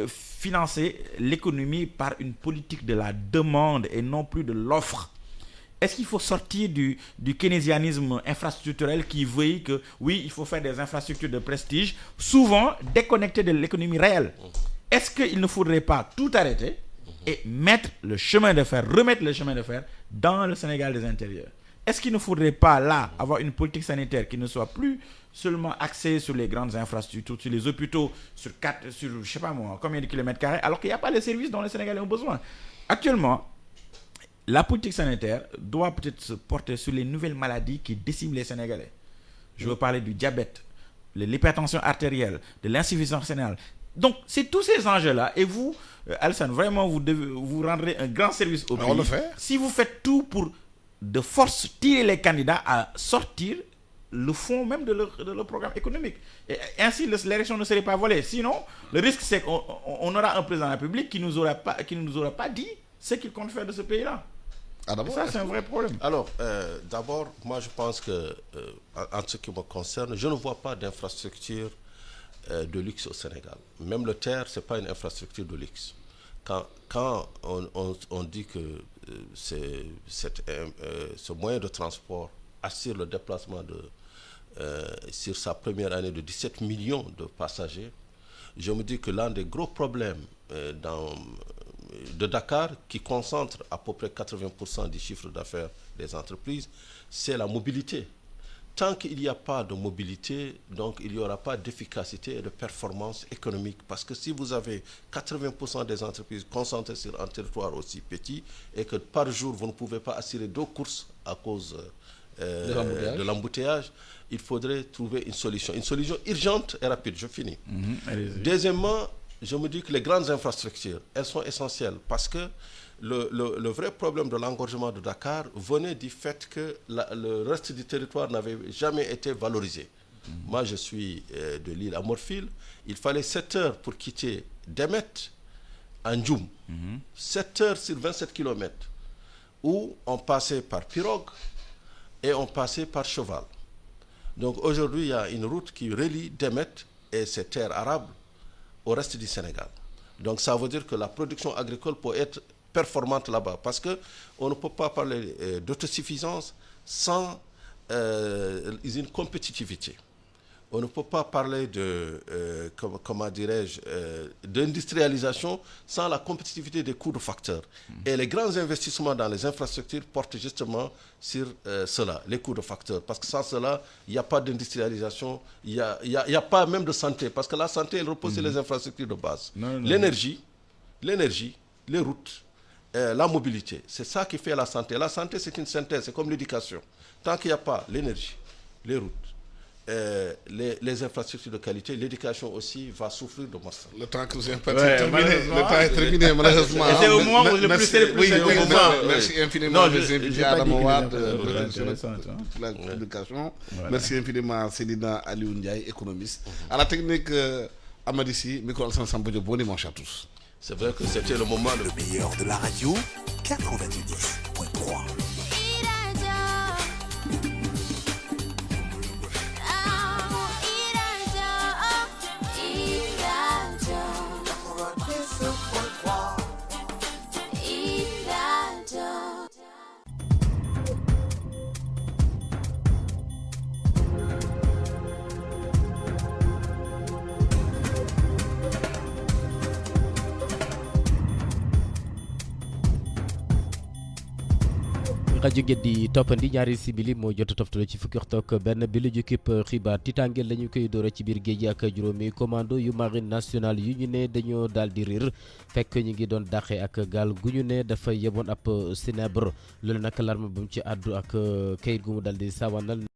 financer l'économie par une politique de la demande et non plus de l'offre? Est-ce qu'il faut sortir du keynésianisme infrastructurel qui veut que, oui, il faut faire des infrastructures de prestige, souvent déconnectées de l'économie réelle? Est-ce qu'il ne faudrait pas tout arrêter et remettre le chemin de fer dans le Sénégal des intérieurs? Est-ce qu'il ne faudrait pas, là, avoir une politique sanitaire qui ne soit plus seulement axée sur les grandes infrastructures, sur les hôpitaux, sur je sais pas moi, combien de kilomètres carrés, alors qu'il n'y a pas les services dont les Sénégalais ont besoin? Actuellement, la politique sanitaire doit peut-être se porter sur les nouvelles maladies qui déciment les Sénégalais. Je veux parler du diabète, de l'hypertension artérielle, de l'insuffisance rénale. Donc, c'est tous ces enjeux-là. Et vous, Alassane, vraiment, vous rendrez un grand service au pays. On le fait. Si vous faites tout pour, de force, tirer les candidats à sortir le fond même de leur programme économique. Et ainsi, l'élection ne serait pas volée. Sinon, le risque, c'est qu'on aura un président de la République qui ne nous aura pas dit ce qu'il compte faire de ce pays-là. Et ça, c'est un vrai problème. Alors, d'abord, moi, je pense que, en ce qui me concerne, je ne vois pas d'infrastructure de luxe au Sénégal. Même le terre, ce n'est pas une infrastructure de luxe. Quand on dit que ce moyen de transport assure le déplacement sur sa première année de 17 millions de passagers, je me dis que l'un des gros problèmes de Dakar, qui concentre à peu près 80% du chiffre d'affaires des entreprises, c'est la mobilité. Tant qu'il n'y a pas de mobilité, donc il n'y aura pas d'efficacité et de performance économique. Parce que si vous avez 80% des entreprises concentrées sur un territoire aussi petit et que par jour, vous ne pouvez pas assurer 2 courses à cause de l'embouteillage, il faudrait trouver une solution urgente et rapide. Je finis. Deuxièmement, je me dis que les grandes infrastructures, elles sont essentielles parce que le vrai problème de l'engorgement de Dakar venait du fait que le reste du territoire n'avait jamais été valorisé. Moi, je suis de l'île à Morphil. Il fallait 7 heures pour quitter Demet en Djoum. 7 heures sur 27 km, où on passait par pirogue et on passait par cheval. Donc aujourd'hui, il y a une route qui relie Demet et ces terres arables au reste du Sénégal. Donc ça veut dire que la production agricole peut être performante là-bas, parce qu'on ne peut pas parler d'autosuffisance sans une compétitivité. On ne peut pas parler d'industrialisation sans la compétitivité des coûts de facteurs. Et les grands investissements dans les infrastructures portent justement sur cela, les coûts de facteurs. Parce que sans cela, il n'y a pas d'industrialisation, il n'y a pas même de santé. Parce que la santé, elle repose sur les infrastructures de base. L'énergie, les routes, la mobilité, c'est ça qui fait la santé. La santé, c'est une synthèse, c'est comme l'éducation. Tant qu'il n'y a pas l'énergie, les routes, les infrastructures de qualité, l'éducation aussi va souffrir de masse. Le temps que vous avez terminé, malheureusement. C'est au moment où le plus merci infiniment, M. Adam Wade, pour la publication. Merci infiniment, Célina Aliou Ndiaye, économiste. À la technique, Amadissi, micro-Alsan Sambodjo, bon dimanche à tous. C'est vrai que c'était le moment le meilleur de la radio, 90.3. rajo Geddi toppandi ñaari simili moo jot a toftale ci fukki waxtu ak benn bi lu jukkib xibaar tiitaangeel lañu koy doora ci biir géej gi ak juróomi commando yu marine nationale yu ñu ne dañoo daal di riir fekk ñu ngi doon dàqe ak gaal gu ñu ne dafa yeboon ab sinebre loolu nag l'arme bu mu ci àddu ak kayit gu mu daal di sawanal